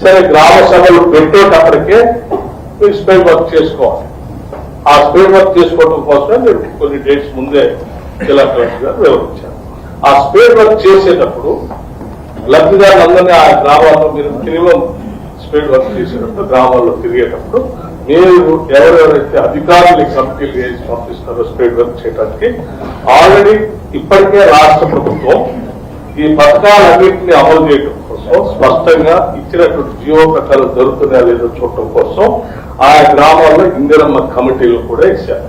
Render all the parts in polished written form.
సరే గ్రామ సభలు పెట్టేటప్పటికే మీరు స్పీడ్ వర్క్ చేసుకోవాలి. ఆ స్పీడ్ వర్క్ చేసుకోవడం కోసమే మీరు కొన్ని డేట్స్ ముందే జిల్లా కలెక్టర్ గారు వివరించారు. ఆ స్పీడ్ వర్క్ చేసేటప్పుడు లబ్ధిదారులందరినీ ఆ గ్రామాల్లో మీరు మినిమం స్పీడ్ వర్క్ చేసేటప్పుడు గ్రామాల్లో తిరిగేటప్పుడు మీరు ఎవరెవరైతే అధికారులు కమిటీలు వేసి పంపిస్తారో స్పీడ్ వర్క్ చేయడానికి ఆల్రెడీ ఇప్పటికే రాష్ట్ర ప్రభుత్వం ఈ పథకాలన్నింటినీ అమలు చేయడం కోసం స్పష్టంగా ఇచ్చినటువంటి జీవో ప్రకారం జరుగుతున్నాయా లేదో చూడటం కోసం ఆయా గ్రామాల్లో ఇందిరమ్మ కమిటీలు కూడా ఇచ్చారు.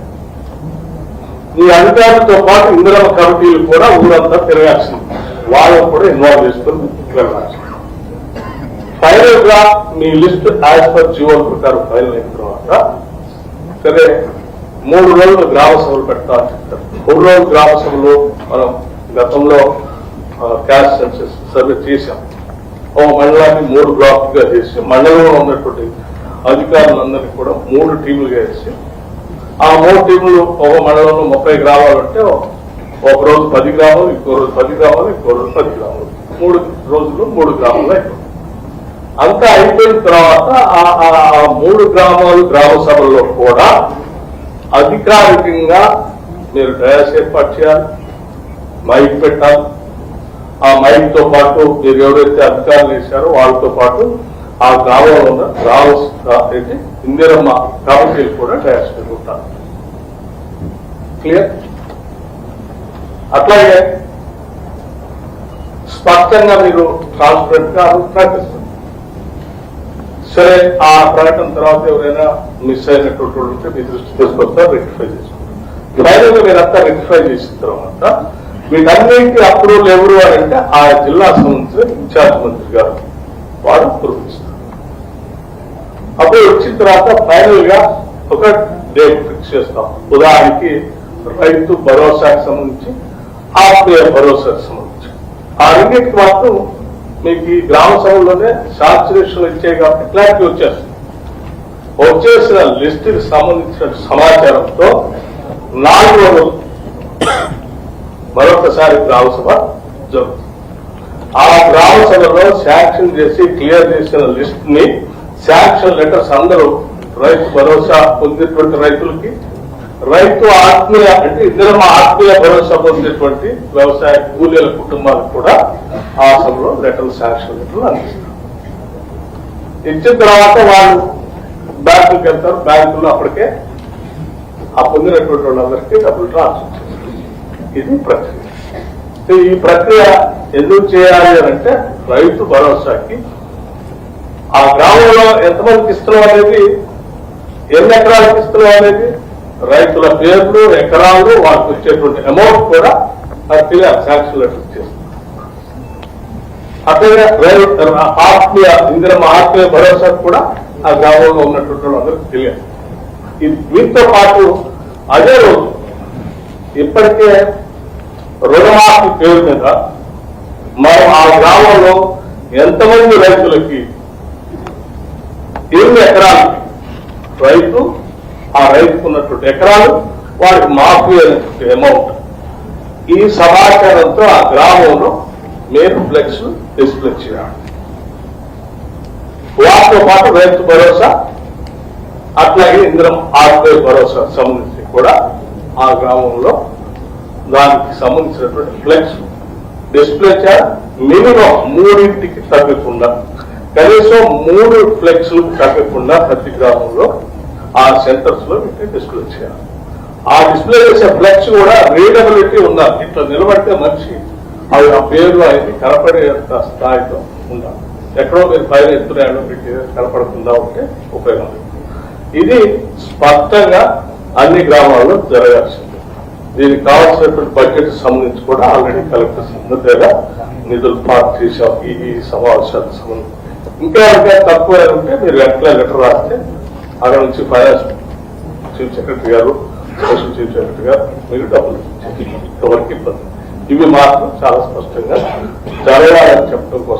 ఈ అధికారులతో పాటు ఇందిరమ్మ కమిటీలు కూడా ఊరంతా తిరగాల్సింది, వాళ్ళని కూడా ఇన్వాల్వ్ చేసుకుని వెళ్ళాల్సింది. ఫైనల్ గా మీ లిస్ట్ యాజ్ పర్ జీవో ప్రకారం ఫైనల్ అయిన తర్వాత సరే 3 రోజులు గ్రామ సభలు పెడతామని చెప్తారు. 3 రోజులు గ్రామ సభలు మనం గతంలో క్యాస్ట్ సెన్సస్ సర్వే చేశాం. ఓ మండలాన్ని 3 బ్లాక్లుగా చేసి మండలంలో ఉన్నటువంటి అధికారులందరినీ కూడా 3 టీములుగా వేసి ఆ 3 టీములు ఒక మండలంలో 30 గ్రామాలు ఉంటే ఒక రోజు 10 గ్రామాలు, ఇంకో రోజు 10 గ్రామాలు, ఇంకో రోజు 10 గ్రామాలు, 3 రోజులు 3 గ్రామాలు అయిపోయింది. అంతా అయిపోయిన తర్వాత ఆ 3 గ్రామాలు గ్రామ సభల్లో కూడా అధికారికంగా మీరు డయాస్ ఏర్పాటు చేయాలి, మైక్ పెట్టాలి. ఆ మైక్ తో పాటు మీరు ఎవరైతే అధికారులు వేశారో వాళ్ళతో పాటు ఆ గ్రామంలో ఉన్న గ్రామ ఇందిరమ్మ కమిటీలు కూడా డయాస్ పెట్టుకుంటారు. క్లియర్? అట్లాగే స్పష్టంగా మీరు ట్రాన్స్పరెంట్ గా ప్రకటిస్తారు. సరే ఆ ప్రకటన తర్వాత ఎవరైనా మిస్ అయినటువంటి ఉంటే మీ దృష్టి తీసుకొస్తారు, రెక్టిఫై చేసుకుంటారు. ఫైనల్గా మీరంతా రెక్టిఫై చేసిన తర్వాత వీటన్నింటి అప్రూవల్ ఎవరు అని అంటే ఆ జిల్లా సంబంధించిన ఇన్ఛార్జ్ మంత్రి గారు వారు అప్రూవ్ ఇస్తారు. అప్పుడు వచ్చిన తర్వాత ఫైనల్ గా ఒక డేట్ ఫిక్స్ చేస్తాం. ఉదాహరణకి రైతు భరోసాకి సంబంధించి, ఆత్మీయ భరోసాకి సంబంధించి ఆ రెండింటికి మాత్రం మీకు ఈ గ్రామ సభల్లోనే సాచురేషన్ ఇచ్చే కాబట్టి క్లారిటీ వచ్చేస్తుంది. వచ్చేసిన లిస్ట్ కి సంబంధించిన సమాచారంతో 4 రోజులు మరొకసారి గ్రామ సభ జరుగుతుంది. ఆ గ్రామ సభలో శాంక్షన్ చేసి క్లియర్ చేసిన లిస్ట్ ని శాంక్షన్ లెటర్స్ అందరూ రైతు భరోసా పొందేటువంటి రైతులకి, రైతు ఆత్మీయ అంటే ఇందిరమ్మ ఆత్మీయ భరోసా పొందేటువంటి వ్యవసాయ కూలీల కుటుంబాలకు కూడా ఆ సభలో లెటర్లు శాంక్షన్ లెటర్లు అందిస్తారు. ఇచ్చిన తర్వాత వాళ్ళు బ్యాంకులకు వెళ్తారు. బ్యాంకుల్లో అప్పటికే ఆ పొందినటువంటి వాళ్ళందరికీ డబ్బులు ట్రాన్స్ఫర్ చేస్తారు. ఇది ప్రక్రియ. ఈ ప్రక్రియ ఎందుకు చేయాలి అని అంటే రైతు భరోసాకి ఆ గ్రామంలో ఎంతమందికి ఇస్తున్నాం అనేది, ఎన్ని ఎకరాలకు ఇస్తున్నాం అనేది, రైతుల పేర్లు, ఎకరాలు, వాళ్ళకి వచ్చేటువంటి అమౌంట్ కూడా క్లియర్ శాంక్షన్ లెటర్ చేస్తారు. అట్లనే ఆత్మీయ ఇందిరమ్మ ఆత్మీయ భరోసా కూడా ఆ గ్రామంలో ఉన్నటువంటి వాళ్ళందరికీ తెలియదు. వీటితో పాటు అదే రోజు ఇప్పటికే రుణమాఫీ పేరు మీద మనం ఆ గ్రామంలో ఎంతమంది రైతులకి ఎన్ని ఎకరాలకి రైతు ఆ రైతుకు ఉన్నటువంటి ఎకరాలు వారికి మాఫీ అయినటువంటి అమౌంట్ ఈ సమాచారంతో ఆ గ్రామంలో మీరు ఫ్లెక్స్ డిస్ప్లే చేయాలి. వాటితో పాటు రైతు భరోసా అట్లాగే ఇందిరమ్మ ఆత్మీయ భరోసా సంబంధించి కూడా ఆ గ్రామంలో దానికి సంబంధించినటువంటి ఫ్లెక్స్ డిస్ప్లే చేయాలి. మినిమం 3 తగ్గకుండా, కనీసం 3 ఫ్లెక్స్లు తగ్గకుండా ప్రతి గ్రామంలో ఆ సెంటర్స్ లో డిస్ప్లే చేయాలి. ఆ డిస్ప్లే చేసే ఫ్లెక్స్ కూడా రీడబిలిటీ ఉండాలి. ఇట్లా నిలబడితే మనిషి అవి ఆ పేరు అనేది కనపడేంత స్థాయిలో ఉండాలి. ఎక్కడో మీరు పైన ఎత్తున పెట్టి కనపడకుండా ఉంటే ఉపయోగం. ఇది స్పష్టంగా అన్ని గ్రామాల్లో జరగాల్సింది. దీనికి కావాల్సినటువంటి బడ్జెట్ సంబంధించి కూడా ఆల్రెడీ కలెక్టర్ ముందుగా నిధులు పాస్ చేశాం ఈ సమావేశాలకు సంబంధించి. ఇంకా తక్కువ ఉంటే మీరు ఎట్లా లెటర్ రాస్తే అక్కడ నుంచి ఫైనాన్స్ చీఫ్ సెక్రటరీ గారు, స్పెషల్ చీఫ్ సెక్రటరీ గారు మీరు డబ్బులు ఎవరికి ఇబ్బంది. ఇవి మాత్రం చాలా స్పష్టంగా జరగాలని చెప్పడం కోసం